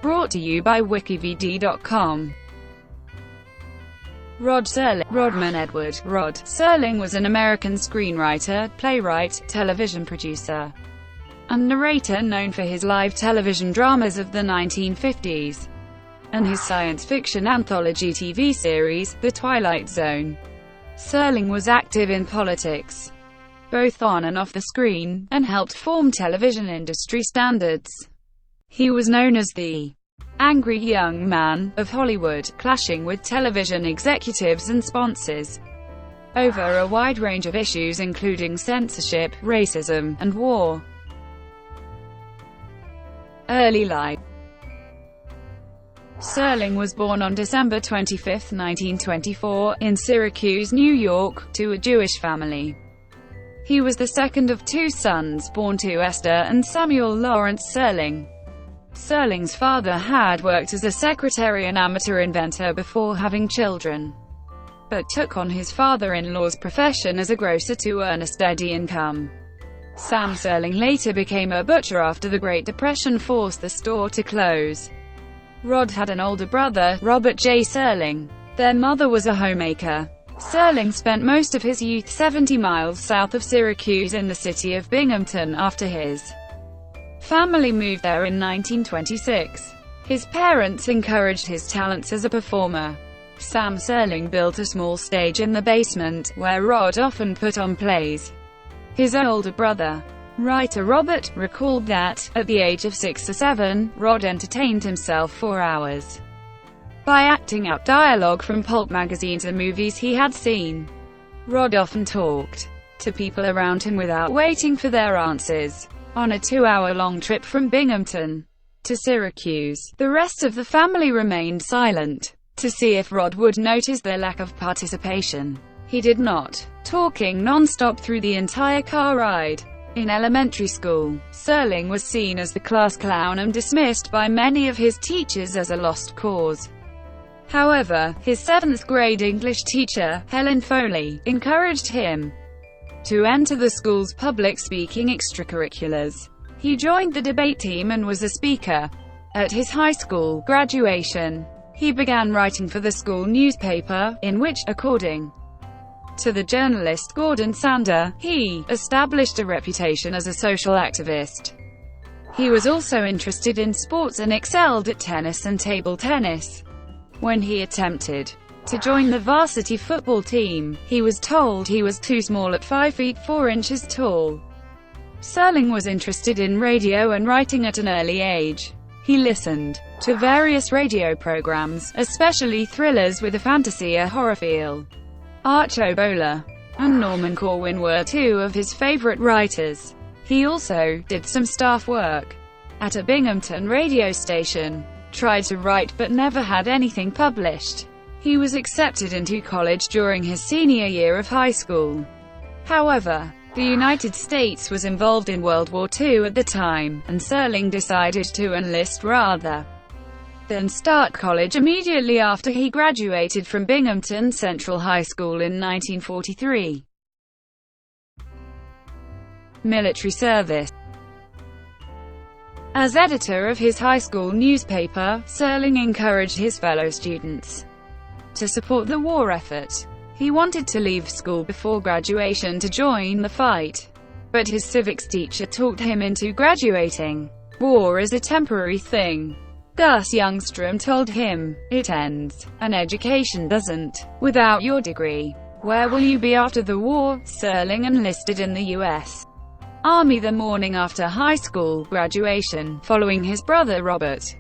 Brought to you by WikiVidi.com. Rod Serling. Rodman Edward Rod Serling was an American screenwriter, playwright, television producer, and narrator known for his live television dramas of the 1950s, and his science fiction anthology TV series, The Twilight Zone. Serling was active in politics, both on and off the screen, and helped form television industry standards. He was known as the angry young man of Hollywood, clashing with television executives and sponsors over a wide range of issues including censorship, racism, and war. Early life. Serling was born on December 25, 1924, in Syracuse, New York, to a Jewish family. He was the second of two sons, born to Esther and Samuel Lawrence Serling. Serling's father had worked as a secretary and amateur inventor before having children, but took on his father-in-law's profession as a grocer to earn a steady income. Sam Serling later became a butcher after the Great Depression forced the store to close. Rod had an older brother, Robert J. Serling. Their mother was a homemaker. Serling spent most of his youth 70 miles south of Syracuse in the city of Binghamton after his family moved there in 1926. His parents encouraged his talents as a performer. Sam Serling built a small stage in the basement, where Rod often put on plays. His older brother, writer Robert, recalled that, at the age of 6 or 7, Rod entertained himself for hours by acting out dialogue from pulp magazines and movies he had seen. Rod often talked to people around him without waiting for their answers. On a 2-hour-long trip from Binghamton to Syracuse, the rest of the family remained silent, to see if Rod would notice their lack of participation. He did not, talking non-stop through the entire car ride. In elementary school, Serling was seen as the class clown and dismissed by many of his teachers as a lost cause. However, his 7th grade English teacher, Helen Foley, encouraged him to enter the school's public speaking extracurriculars. He joined the debate team and was a speaker. At his high school graduation, he began writing for the school newspaper, in which, according to the journalist Gordon Sander, he established a reputation as a social activist. He was also interested in sports and excelled at tennis and table tennis. When he attempted to join the varsity football team, he was told he was too small at 5 feet 4 inches tall. Serling was interested in radio and writing at an early age. He listened to various radio programs, especially thrillers with a fantasy or horror feel. Archo Bowler and Norman Corwin were two of his favorite writers. He also did some staff work at a Binghamton radio station. Tried to write but never had anything published. He was accepted into college during his senior year of high school. However, the United States was involved in World War II at the time, and Serling decided to enlist rather than start college immediately after he graduated from Binghamton Central High School in 1943. Military service. As editor of his high school newspaper, Serling encouraged his fellow students to support the war effort. He wanted to leave school before graduation to join the fight, but his civics teacher talked him into graduating. War is a temporary thing, Gus Youngstrom told him. It ends. An education doesn't. Without your degree, where will you be after the war? Serling enlisted in the U.S. Army the morning after high school graduation, following his brother Robert.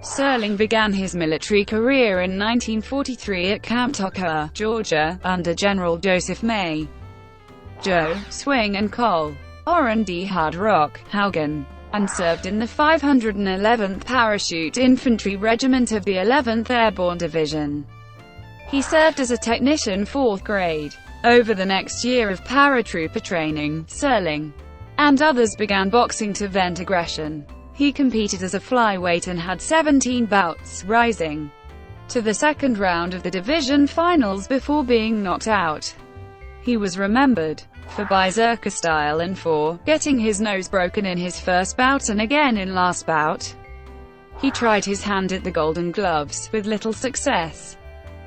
Serling began his military career in 1943 at Camp Tucker, Georgia, under General Joseph May. Joe Swing and Col. Orrin D. Hard Rock Haugen, and served in the 511th Parachute Infantry Regiment of the 11th Airborne Division. He served as a technician 4th grade. Over the next year of paratrooper training, Serling and others began boxing to vent aggression. He competed as a flyweight and had 17 bouts, rising to the second round of the division finals before being knocked out. He was remembered for berserker style and for getting his nose broken in his first bout and again in last bout. He tried his hand at the Golden Gloves, with little success.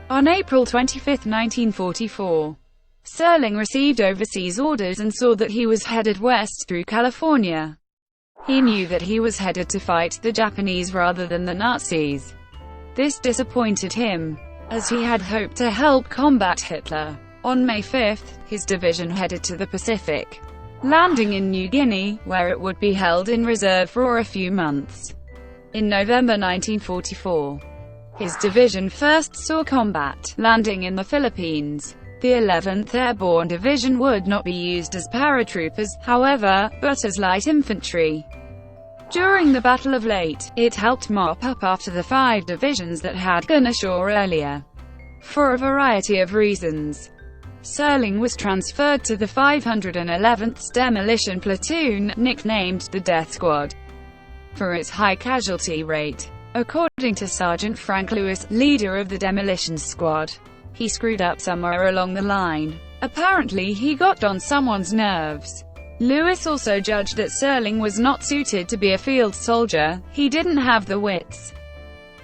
On April 25, 1944, Serling received overseas orders and saw that he was headed west through California. He knew that he was headed to fight the Japanese rather than the Nazis. This disappointed him, as he had hoped to help combat Hitler. On May 5, his division headed to the Pacific, landing in New Guinea, where it would be held in reserve for a few months. In November 1944, his division first saw combat, landing in the Philippines. The 11th Airborne Division would not be used as paratroopers, however, but as light infantry. During the Battle of Leyte, it helped mop up after the 5 divisions that had gone ashore earlier. For a variety of reasons, Serling was transferred to the 511th Demolition Platoon, nicknamed the Death Squad, for its high casualty rate. According to Sergeant Frank Lewis, leader of the Demolition Squad, he screwed up somewhere along the line. Apparently he got on someone's nerves. Lewis also judged that Serling was not suited to be a field soldier. He didn't have the wits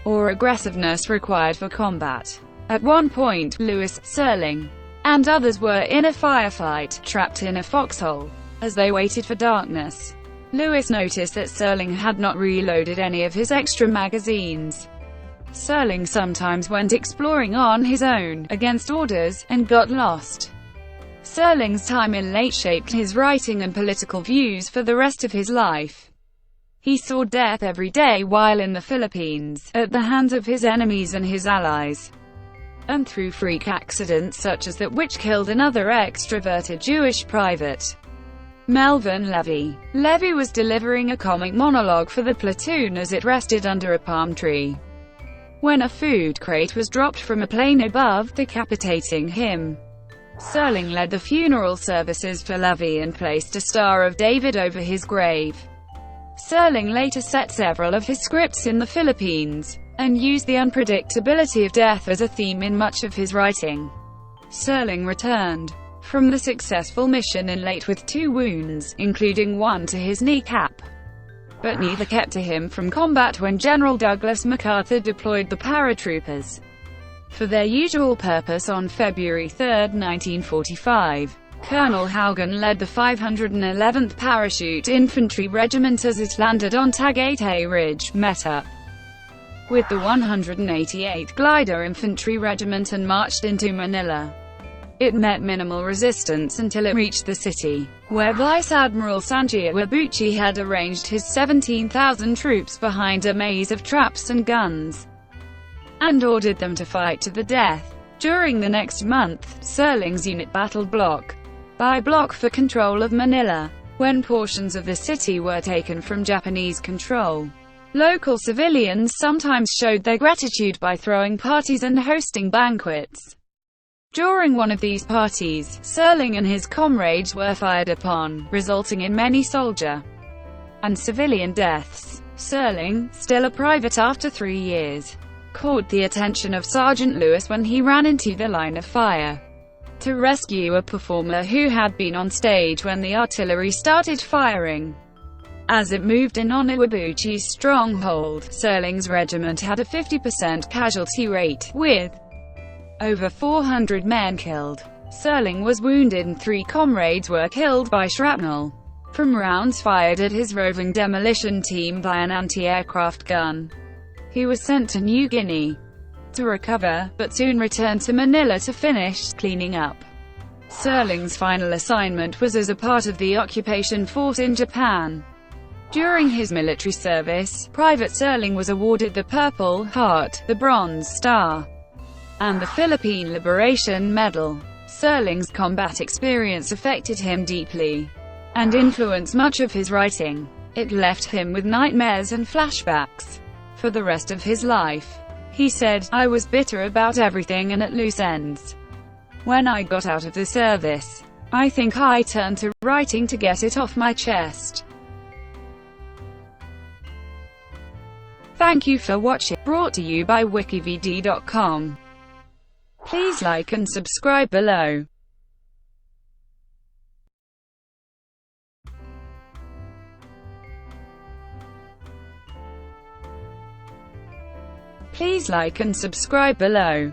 or aggressiveness required for combat. At one point, Lewis, Serling, and others were in a firefight, trapped in a foxhole. As they waited for darkness, Lewis noticed that Serling had not reloaded any of his extra magazines. Serling sometimes went exploring on his own, against orders, and got lost. Serling's time in Leyte shaped his writing and political views for the rest of his life. He saw death every day while in the Philippines, at the hands of his enemies and his allies, and through freak accidents such as that which killed another extroverted Jewish private, Melvin Levy. Levy was delivering a comic monologue for the platoon as it rested under a palm tree, when a food crate was dropped from a plane above, decapitating him. Serling led the funeral services for Levy and placed a Star of David over his grave. Serling later set several of his scripts in the Philippines, and used the unpredictability of death as a theme in much of his writing. Serling returned from the successful mission in Leyte with 2 wounds, including one to his kneecap, but neither kept him from combat when General Douglas MacArthur deployed the paratroopers for their usual purpose on February 3, 1945. Colonel Haugen led the 511th Parachute Infantry Regiment as it landed on Tagaytay Ridge, met up with the 188th Glider Infantry Regiment and marched into Manila. It met minimal resistance until it reached the city, where Vice Admiral Sanjay Wabuchi had arranged his 17,000 troops behind a maze of traps and guns, and ordered them to fight to the death. During the next month, Serling's unit battled block by block for control of Manila. When portions of the city were taken from Japanese control, local civilians sometimes showed their gratitude by throwing parties and hosting banquets. During one of these parties, Serling and his comrades were fired upon, resulting in many soldier and civilian deaths. Serling, still a private after 3 years, caught the attention of Sergeant Lewis when he ran into the line of fire to rescue a performer who had been on stage when the artillery started firing. As it moved in on Iwabuchi's stronghold, Serling's regiment had a 50% casualty rate, with over 400 men killed. Serling was wounded and 3 comrades were killed by shrapnel from rounds fired at his roving demolition team by an anti-aircraft gun. He was sent to New Guinea to recover, but soon returned to Manila to finish cleaning up. Serling's final assignment was as a part of the occupation force in Japan. During his military service, Private Serling was awarded the Purple Heart, the Bronze Star, and the Philippine Liberation Medal. Serling's combat experience affected him deeply and influenced much of his writing. It left him with nightmares and flashbacks for the rest of his life. He said, "I was bitter about everything and at loose ends. When I got out of the service, I think I turned to writing to get it off my chest." Thank you for watching. Brought to you by WikiVidi.com. Please like and subscribe below. Please like and subscribe below.